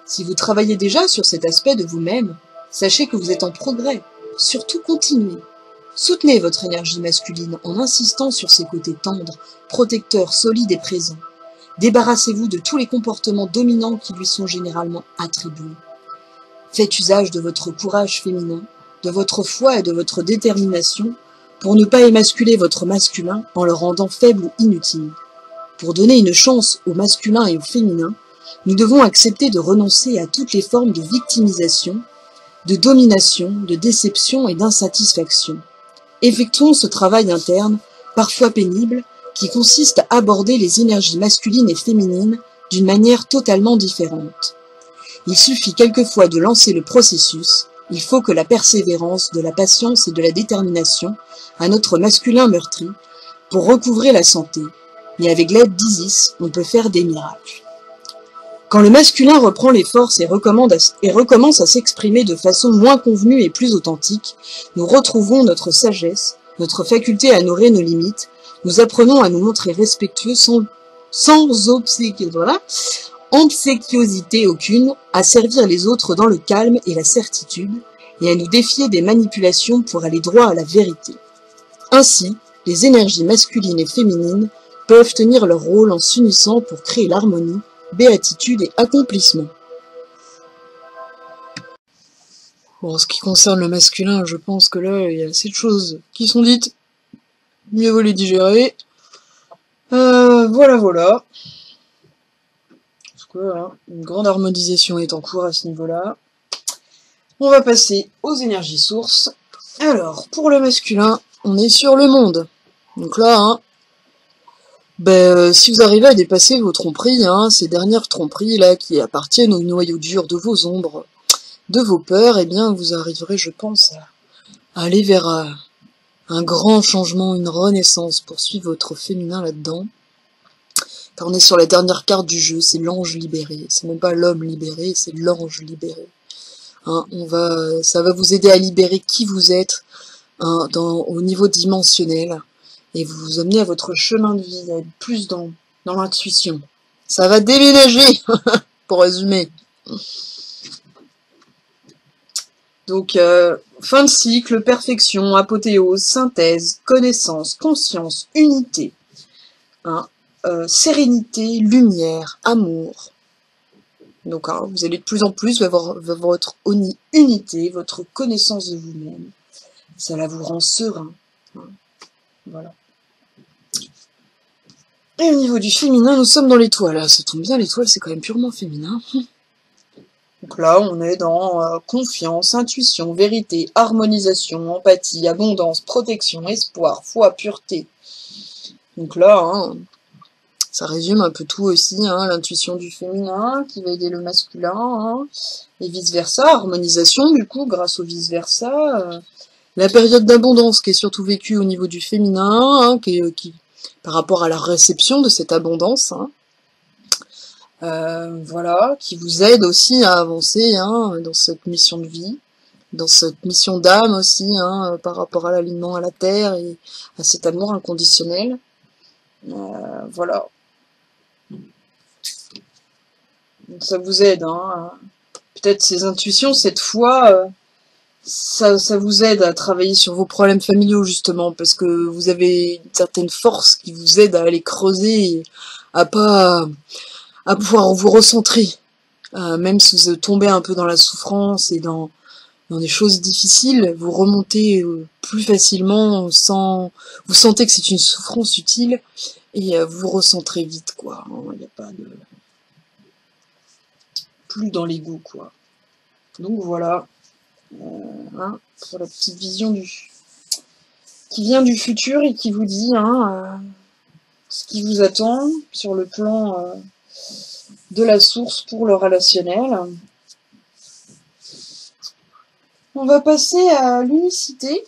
A: Si vous travaillez déjà sur cet aspect de vous-même, sachez que vous êtes en progrès. Surtout continuez. Soutenez votre énergie masculine en insistant sur ses côtés tendres, protecteurs, solides et présents. Débarrassez-vous de tous les comportements dominants qui lui sont généralement attribués. Faites usage de votre courage féminin, de votre foi et de votre détermination pour ne pas émasculer votre masculin en le rendant faible ou inutile. Pour donner une chance au masculin et au féminin, nous devons accepter de renoncer à toutes les formes de victimisation, de domination, de déception et d'insatisfaction. Effectuons ce travail interne, parfois pénible, qui consiste à aborder les énergies masculines et féminines d'une manière totalement différente. Il suffit quelquefois de lancer le processus, il faut que la persévérance, de la patience et de la détermination à notre masculin meurtri pour recouvrer la santé. Et avec l'aide d'Isis, on peut faire des miracles. Quand le masculin reprend les forces et recommence à s'exprimer de façon moins convenue et plus authentique, nous retrouvons notre sagesse, notre faculté à honorer nos limites, nous apprenons à nous montrer respectueux sans obséquiosité aucune, à servir les autres dans le calme et la certitude, et à nous défier des manipulations pour aller droit à la vérité. Ainsi, les énergies masculines et féminines peuvent tenir leur rôle en s'unissant pour créer l'harmonie, béatitude et accomplissement. Bon, en ce qui concerne le masculin, je pense que là, il y a assez de choses qui sont dites. Mieux vaut les digérer. Voilà. Parce que, hein, une grande harmonisation est en cours à ce niveau-là. On va passer aux énergies sources. Alors, pour le masculin, on est sur le monde. Donc là, hein, Si vous arrivez à dépasser vos tromperies, hein, ces dernières tromperies là qui appartiennent au noyau dur de vos ombres, de vos peurs, eh bien vous arriverez, je pense, à aller vers un grand changement, une renaissance pour suivre votre féminin là-dedans. Car on est sur la dernière carte du jeu, c'est l'ange libéré. C'est même pas l'homme libéré, c'est l'ange libéré. Hein, ça va vous aider à libérer qui vous êtes hein, au niveau dimensionnel et vous amener à votre chemin de vie, à être plus dans l'intuition. Ça va déménager, pour résumer. Donc, fin de cycle, perfection, apothéose, synthèse, connaissance, conscience, unité, hein, sérénité, lumière, amour. Donc, hein, vous allez de plus en plus vers votre unité, votre connaissance de vous-même. Ça vous rend serein. Hein. Voilà. Et au niveau du féminin, nous sommes dans l'étoile. Ça tombe bien, l'étoile, c'est quand même purement féminin. Donc là, on est dans confiance, intuition, vérité, harmonisation, empathie, abondance, protection, espoir, foi, pureté. Donc là, hein, ça résume un peu tout aussi, hein, l'intuition du féminin qui va aider le masculin, hein, et vice-versa, harmonisation du coup, grâce au vice-versa. La période d'abondance qui est surtout vécue au niveau du féminin, hein, qui par rapport à la réception de cette abondance, hein, voilà, qui vous aide aussi à avancer hein, dans cette mission de vie, dans cette mission d'âme aussi, hein, par rapport à l'alignement à la terre et à cet amour inconditionnel. Voilà. Donc ça vous aide, hein. Peut-être ces intuitions, cette fois, ça vous aide à travailler sur vos problèmes familiaux justement, parce que vous avez une certaine force qui vous aide à aller creuser, et à pouvoir vous recentrer, même si vous tombez un peu dans la souffrance et dans des choses difficiles, vous remontez plus facilement, vous sentez que c'est une souffrance utile, et vous vous recentrez vite, quoi. Il n'y a pas de... plus dans l'ego, quoi. Donc voilà, hein, pour la petite vision qui vient du futur et qui vous dit hein, ce qui vous attend sur le plan de la source pour le relationnel. On va passer à l'unicité.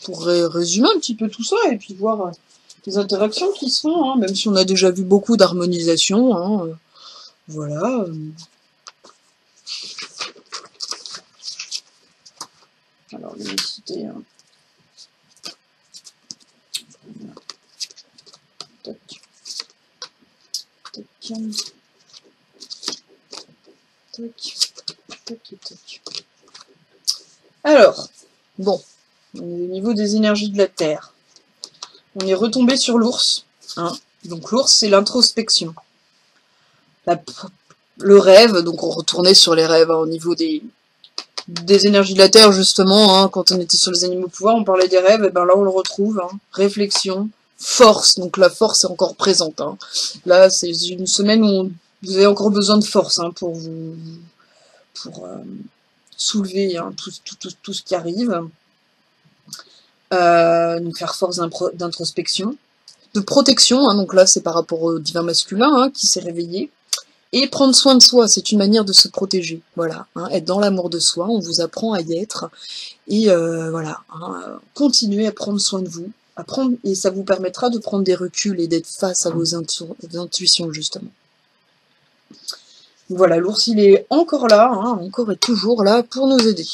A: Pour résumer un petit peu tout ça et puis voir les interactions qui se font, hein, même si on a déjà vu beaucoup d'harmonisation. Hein, voilà. Alors l'unicité. Hein. Tac. Tac. Tac. Tac. Tac. Alors, bon. On est au niveau des énergies de la Terre. On est retombé sur l'ours. Hein. Donc l'ours, c'est l'introspection. Le rêve, donc on retournait sur les rêves hein, au niveau des énergies de la Terre, justement. Hein, quand on était sur les animaux pouvoirs, on parlait des rêves, et ben là on le retrouve. Hein. Réflexion, force, donc la force est encore présente. Hein. Là, c'est une semaine où vous avez encore besoin de force hein, pour soulever hein, tout ce qui arrive. Donc faire force d'introspection, de protection, hein, donc là c'est par rapport au divin masculin hein, qui s'est réveillé, et prendre soin de soi, c'est une manière de se protéger, voilà, hein, être dans l'amour de soi, on vous apprend à y être, et voilà, hein, continuez à prendre soin de vous, et ça vous permettra de prendre des reculs et d'être face à vos intuitions justement. Voilà, l'ours il est encore là, hein, encore et toujours là pour nous aider.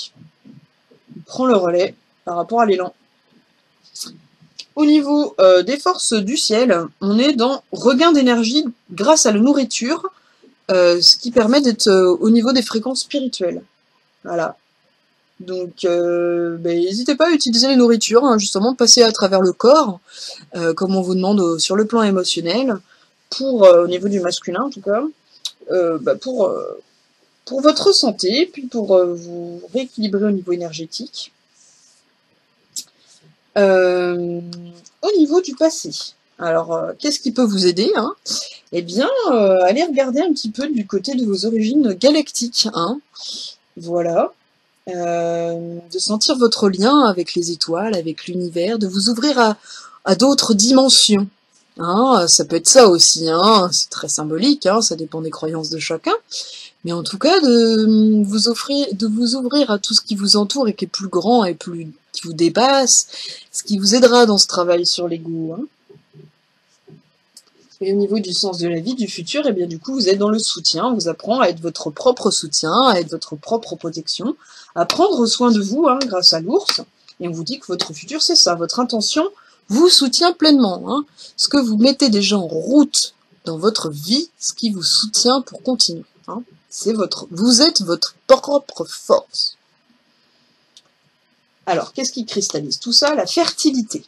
A: Il prend le relais par rapport à l'élan. Au niveau des forces du ciel, on est dans regain d'énergie grâce à la nourriture, ce qui permet d'être au niveau des fréquences spirituelles. Voilà. Donc, n'hésitez pas à utiliser les nourritures, hein, justement, passer à travers le corps, comme on vous demande sur le plan émotionnel, au niveau du masculin en tout cas, pour votre santé, puis pour vous rééquilibrer au niveau énergétique. Au niveau du passé, alors qu'est-ce qui peut vous aider hein? Eh bien, allez regarder un petit peu du côté de vos origines galactiques. Hein. Voilà. de sentir votre lien avec les étoiles, avec l'univers, de vous ouvrir à d'autres dimensions. Hein, ça peut être ça aussi, hein, c'est très symbolique, hein, ça dépend des croyances de chacun. Mais en tout cas, de vous ouvrir à tout ce qui vous entoure et qui est plus grand et qui vous dépasse, ce qui vous aidera dans ce travail sur l'ego. Hein. Et au niveau du sens de la vie, du futur, et bien du coup, vous êtes dans le soutien, on vous apprend à être votre propre soutien, à être votre propre protection, à prendre soin de vous, hein, grâce à l'ours. Et on vous dit que votre futur, c'est ça, votre intention vous soutient pleinement. Hein. Ce que vous mettez déjà en route dans votre vie, ce qui vous soutient pour continuer. Hein. Vous êtes votre propre force. Alors, qu'est-ce qui cristallise tout ça? La fertilité.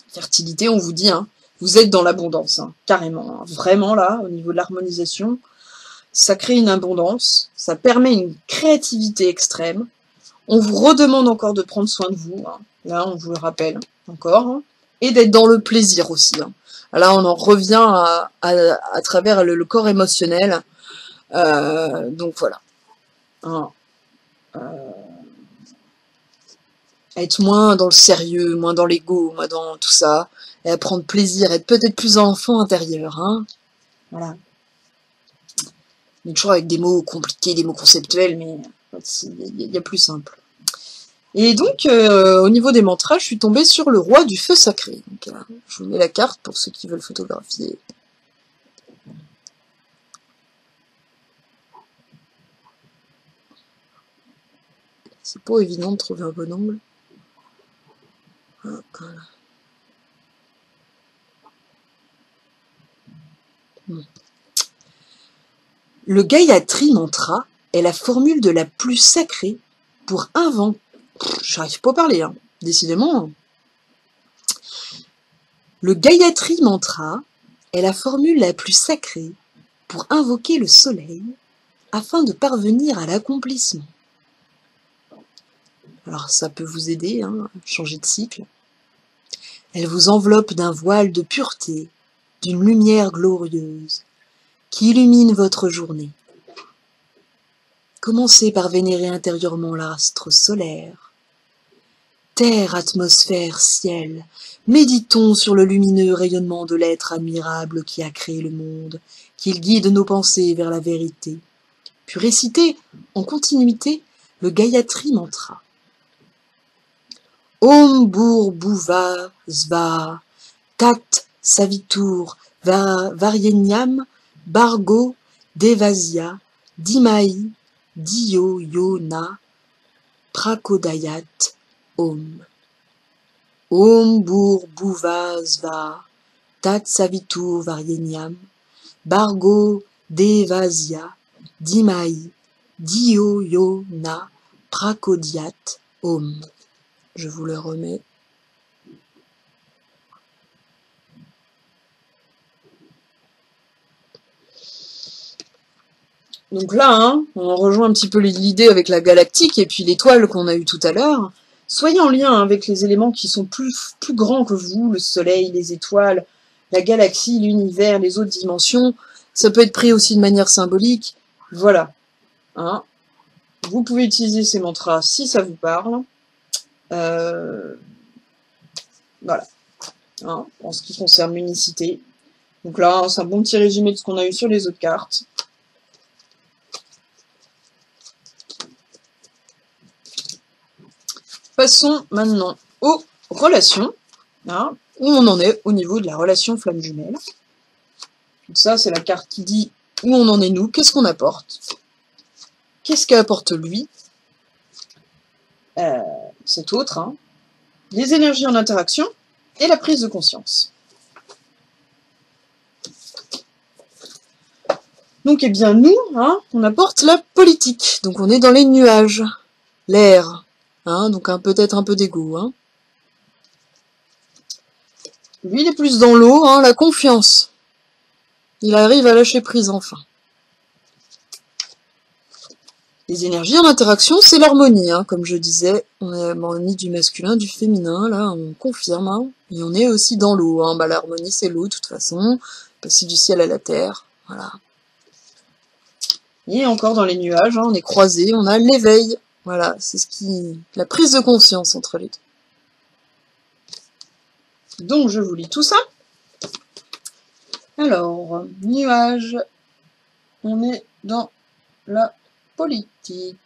A: Fertilité, on vous dit, hein, vous êtes dans l'abondance, hein, carrément. Hein. Vraiment, là, au niveau de l'harmonisation, ça crée une abondance, ça permet une créativité extrême. On vous redemande encore de prendre soin de vous. Hein. Là, on vous le rappelle encore. Hein. Et d'être dans le plaisir aussi. Hein. Là, on en revient à travers le corps émotionnel. Donc voilà. Hein. Être moins dans le sérieux, moins dans l'ego, moins dans tout ça, et à prendre plaisir, être peut-être plus enfant intérieur, hein. Voilà. On est toujours avec des mots compliqués, des mots conceptuels, mais il y a plus simple. Et donc, au niveau des mantras, je suis tombée sur le roi du feu sacré. Donc, je vous mets la carte pour ceux qui veulent photographier. C'est pas évident de trouver un bon angle. Voilà. Le Gayatri Mantra est la formule de la plus sacrée pour inventer... J'arrive pas à parler, hein, décidément. Le Gayatri Mantra est la formule la plus sacrée pour invoquer le soleil afin de parvenir à l'accomplissement. Alors ça peut vous aider, hein, à changer de cycle. Elle vous enveloppe d'un voile de pureté, d'une lumière glorieuse, qui illumine votre journée. Commencez par vénérer intérieurement l'astre solaire. Terre, atmosphère, ciel, méditons sur le lumineux rayonnement de l'être admirable qui a créé le monde, qu'il guide nos pensées vers la vérité. Puis récitez en continuité le Gayatri Mantra. Om Bhur-Bhuva Sva Tat Savitur Varyenyam Bhargo Devasya Dhimai Dhiyo Yo Na Prachodayat Om. Om Bhur-Bhuva Sva Tat Savitur Varyenyam Bhargo Devasya Dhimai Dhiyo Yo Na Prachodayat Om. Je vous le remets. Donc là, hein, on rejoint un petit peu l'idée avec la galactique et puis l'étoile qu'on a eue tout à l'heure. Soyez en lien avec les éléments qui sont plus grands que vous, le soleil, les étoiles, la galaxie, l'univers, les autres dimensions. Ça peut être pris aussi de manière symbolique. Voilà. Hein. Vous pouvez utiliser ces mantras si ça vous parle. Voilà. Hein, en ce qui concerne l'unicité. Donc là, c'est un bon petit résumé de ce qu'on a eu sur les autres cartes. Passons maintenant aux relations, hein, où on en est au niveau de la relation flamme jumelle. Donc ça, c'est la carte qui dit où on en est nous, qu'est-ce qu'on apporte, qu'est-ce qu'apporte lui, cet autre, hein, les énergies en interaction et la prise de conscience. Donc, eh bien, nous, hein, on apporte la politique. Donc, on est dans les nuages, l'air, hein, donc peut-être un peu d'ego. Hein. Lui, il est plus dans l'eau, hein, la confiance. Il arrive à lâcher prise enfin. Les énergies en interaction, c'est l'harmonie, hein, comme je disais. On est l'harmonie du masculin, du féminin, là, on confirme. Hein, et on est aussi dans l'eau. Hein, bah, l'harmonie, c'est l'eau, de toute façon. Passer du ciel à la terre, voilà. Et encore dans les nuages, hein, on est croisés, on a l'éveil.
B: Voilà, c'est la prise de conscience entre les deux.
A: Donc je vous lis tout ça. Alors, nuage, on est dans la politique.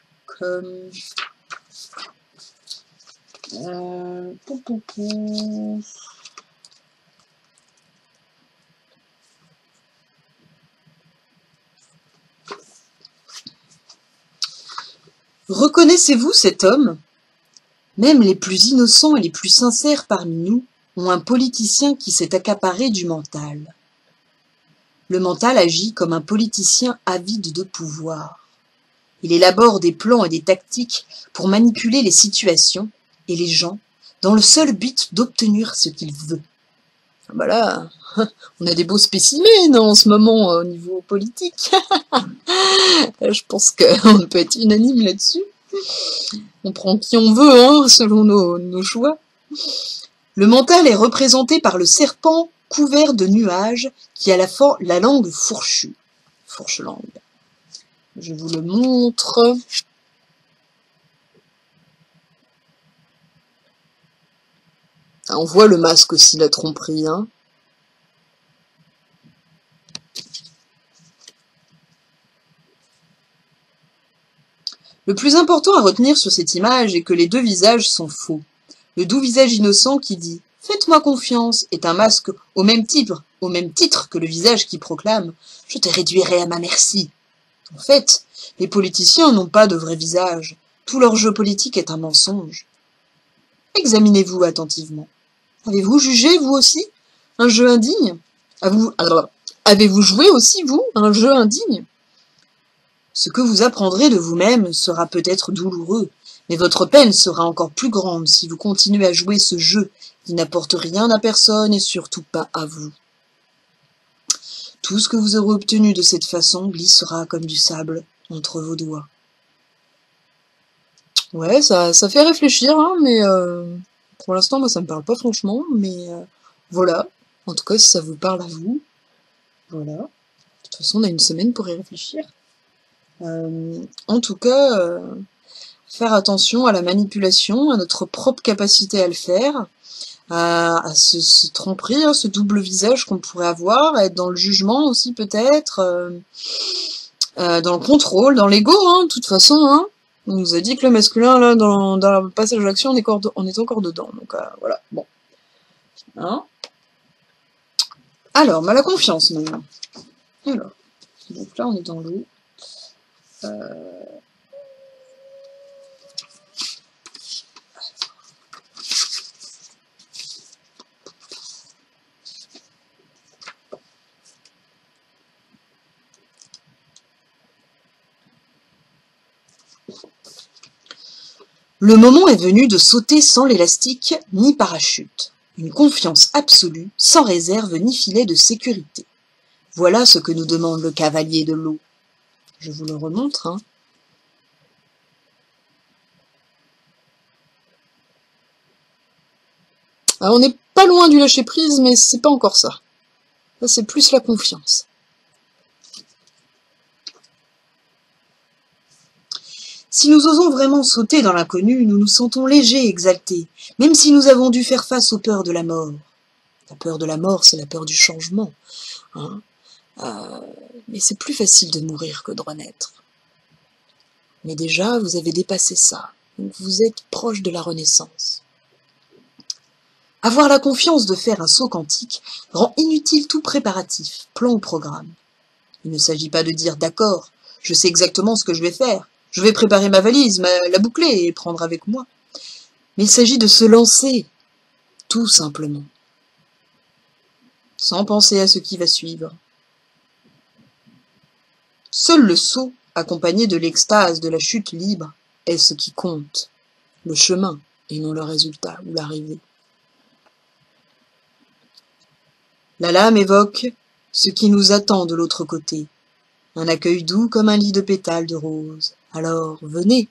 A: Pou, pou, pou. Reconnaissez-vous cet homme? Même les plus innocents et les plus sincères parmi nous ont un politicien qui s'est accaparé du mental. Le mental agit comme un politicien avide de pouvoir. Il élabore des plans et des tactiques pour manipuler les situations et les gens dans le seul but d'obtenir ce qu'il veut.
B: Bah là, on a des beaux spécimens en ce moment au niveau politique. Je pense qu'on peut être unanime là-dessus. On prend qui on veut, hein, selon nos choix.
A: Le mental est représenté par le serpent couvert de nuages qui a la langue fourchue. Fourche-langue. Je vous le montre.
B: On voit le masque aussi, la tromperie, hein.
A: Le plus important à retenir sur cette image est que les deux visages sont faux. Le doux visage innocent qui dit « Faites-moi confiance » est un masque au même titre que le visage qui proclame « Je te réduirai à ma merci ». En fait, les politiciens n'ont pas de vrai visage. Tout leur jeu politique est un mensonge. Examinez-vous attentivement. Avez-vous jugé, vous aussi, un jeu indigne? Avez-vous joué aussi, vous, un jeu indigne? Ce que vous apprendrez de vous-même sera peut-être douloureux, mais votre peine sera encore plus grande si vous continuez à jouer ce jeu qui n'apporte rien à personne et surtout pas à vous. Tout ce que vous aurez obtenu de cette façon glissera comme du sable entre vos doigts.
B: Ouais, ça fait réfléchir, hein, mais pour l'instant, moi, ça me parle pas franchement, mais voilà. En tout cas, si ça vous parle à vous, voilà. De toute façon, on a une semaine pour y réfléchir. En tout cas, faire attention à la manipulation, à notre propre capacité à le faire, à ce tromperie, hein, ce double visage qu'on pourrait avoir, à être dans le jugement aussi peut-être, dans le contrôle, dans l'ego, hein, de toute façon, hein. On nous a dit que le masculin, là, dans le passage d'action, on est encore dedans. Donc voilà, bon. Hein, alors, la confiance maintenant. Alors, donc là, on est dans l'eau. Le moment est venu de sauter sans l'élastique ni parachute. Une confiance absolue, sans réserve ni filet de sécurité. Voilà ce que nous demande le cavalier de l'eau. Je vous le remontre, hein. Alors, on n'est pas loin du lâcher-prise, mais c'est pas encore ça. Là, c'est plus la confiance.
A: Si nous osons vraiment sauter dans l'inconnu, nous nous sentons légers et exaltés, même si nous avons dû faire face aux peurs de la mort. La peur de la mort, c'est la peur du changement, hein. Mais c'est plus facile de mourir que de renaître. Mais déjà, vous avez dépassé ça, donc vous êtes proche de la renaissance. Avoir la confiance de faire un saut quantique rend inutile tout préparatif, plan ou programme. Il ne s'agit pas de dire « d'accord, je sais exactement ce que je vais faire, je vais préparer ma valise, la boucler et prendre avec moi ». Mais il s'agit de se lancer, tout simplement, sans penser à ce qui va suivre. Seul le saut, accompagné de l'extase de la chute libre, est ce qui compte, le chemin et non le résultat ou l'arrivée. La lame évoque ce qui nous attend de l'autre côté, un accueil doux comme un lit de pétales de rose. Alors, venez.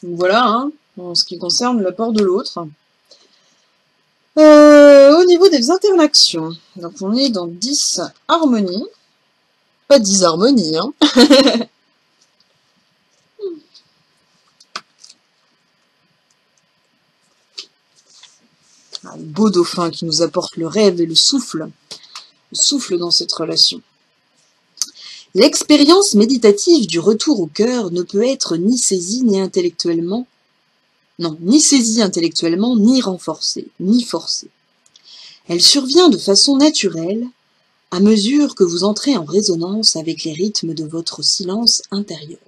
A: Donc voilà, hein, en ce qui concerne l'apport de l'autre. Au niveau des interactions, donc on est dans 10 harmonies.
B: Pas de disharmonie, hein. Un beau dauphin qui nous apporte le rêve et le souffle dans cette relation. L'expérience méditative du retour au cœur ne peut être ni saisie ni intellectuellement, ni renforcée, ni forcée. Elle survient de façon naturelle à mesure que vous entrez en résonance avec les rythmes de votre silence intérieur.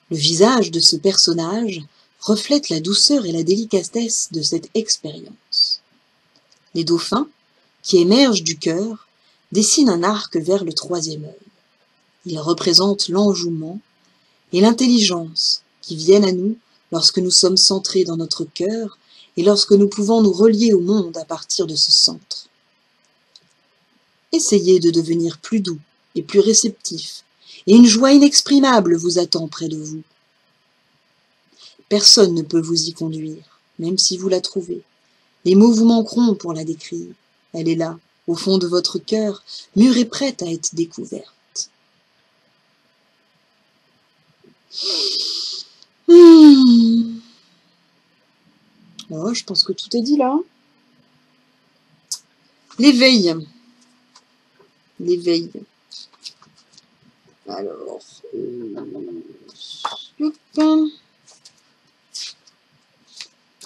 B: Le visage de ce personnage reflète la douceur et la délicatesse de cette expérience. Les dauphins, qui émergent du cœur, dessinent un arc vers le troisième œil. Ils représentent l'enjouement et l'intelligence qui viennent à nous lorsque nous sommes centrés dans notre cœur et lorsque nous pouvons nous relier au monde à partir de ce centre. Essayez de devenir plus doux et plus réceptif, et une joie inexprimable vous attend près de vous. Personne ne peut vous y conduire, même si vous la trouvez. Les mots vous manqueront pour la décrire. Elle est là, au fond de votre cœur, mûre et prête à être découverte. Oh, je pense que tout est dit là. L'éveil. L'éveil. Alors,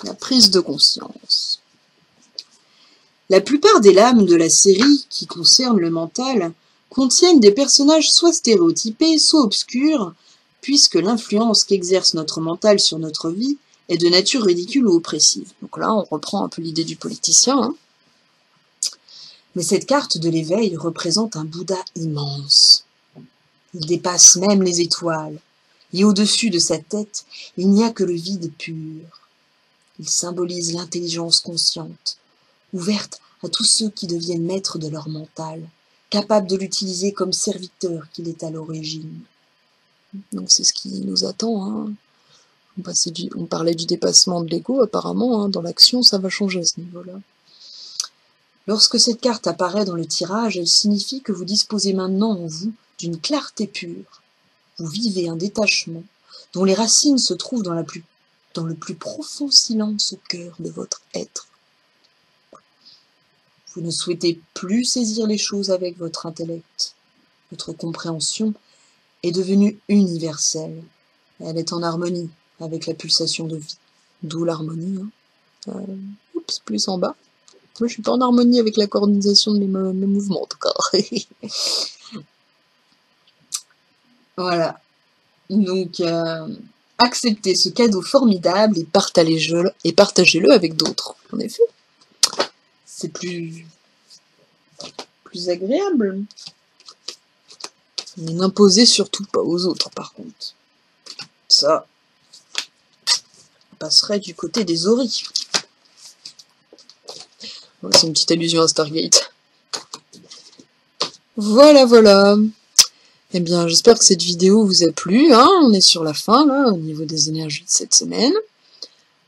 B: la prise de conscience. La plupart des lames de la série qui concernent le mental contiennent des personnages soit stéréotypés, soit obscurs, puisque l'influence qu'exerce notre mental sur notre vie est de nature ridicule ou oppressive. Donc là, on reprend un peu l'idée du politicien. Hein. Mais cette carte de l'éveil représente un Bouddha immense. Il dépasse même les étoiles, et au-dessus de sa tête, il n'y a que le vide pur. Il symbolise l'intelligence consciente, ouverte à tous ceux qui deviennent maîtres de leur mental, capables de l'utiliser comme serviteur qu'il est à l'origine. Donc c'est ce qui nous attend. Hein. On parlait du dépassement de l'ego, apparemment, hein, dans l'action, ça va changer à ce niveau-là. Lorsque cette carte apparaît dans le tirage, elle signifie que vous disposez maintenant en vous d'une clarté pure. Vous vivez un détachement dont les racines se trouvent dans le plus profond silence au cœur de votre être. Vous ne souhaitez plus saisir les choses avec votre intellect. Votre compréhension est devenue universelle. Elle est en harmonie avec la pulsation de vie. D'où l'harmonie. Hein. Plus en bas. Moi, je suis pas en harmonie avec la coordination de mes mouvements, en tout cas. Voilà. Donc, acceptez ce cadeau formidable et partagez-le avec d'autres. En effet, c'est plus agréable. Mais n'imposez surtout pas aux autres, par contre. Ça passerait du côté des oris. Voilà, c'est une petite allusion à Stargate. Voilà. Eh bien, j'espère que cette vidéo vous a plu. Hein, on est sur la fin, là, au niveau des énergies de cette semaine.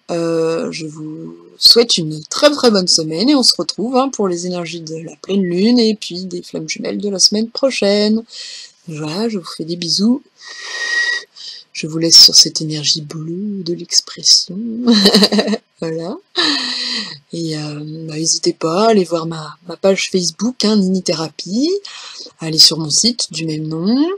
B: Je vous souhaite une très très bonne semaine et on se retrouve pour les énergies de la pleine lune et puis des flammes jumelles de la semaine prochaine. Voilà, je vous fais des bisous. Je vous laisse sur cette énergie bleue de l'expression. Voilà. Et n'hésitez pas à aller voir ma page Facebook, Nini Thérapie, à aller sur mon site du même nom,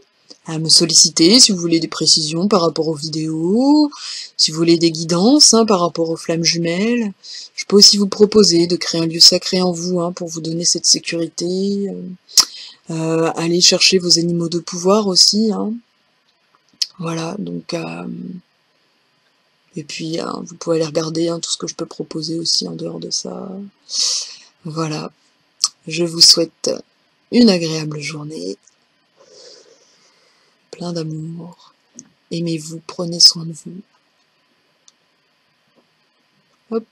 B: à me solliciter si vous voulez des précisions par rapport aux vidéos, si vous voulez des guidances par rapport aux flammes jumelles. Je peux aussi vous proposer de créer un lieu sacré en vous pour vous donner cette sécurité. Allez chercher vos animaux de pouvoir aussi. Voilà, donc... et puis, vous pouvez aller regarder tout ce que je peux proposer aussi en dehors de ça. Voilà. Je vous souhaite une agréable journée. Plein d'amour. Aimez-vous, prenez soin de vous. Hop.